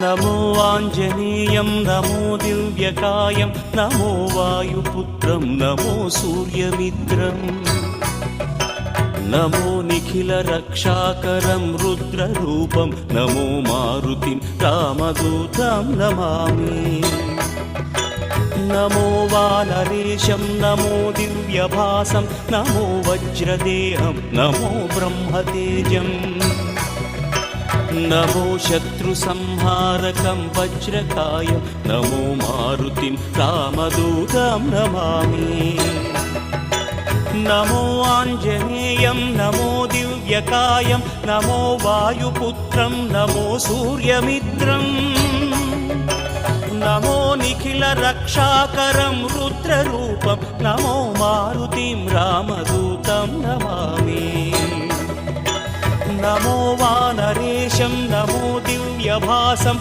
नमो आञ्जनेयं नमो दिव्यकायं नमो वायुपुत्रं नमो सूर्यमित्रम् नमो निखिलरक्षाकरं रुद्ररूपं नमो मारुतिं रामदूतं Namami. नमो वानरेशं नमो दिव्यभासं नमो वज्रदेहं नमो ब्रह्मतेजम् नमो शत्रुसंहारकं वज्रकायं नमो मारुतिं रामदूतं Namami. नमो आञ्जनेयं नमो दिव्यकायं नमो वायुपुत्रं नमो सूर्यमित्रम् नमो निखिलरक्षाकरं रुद्ररूपं नमो मारुतिं रामदूतं Namami. नमो वानरेशं नमो दिव्यभासं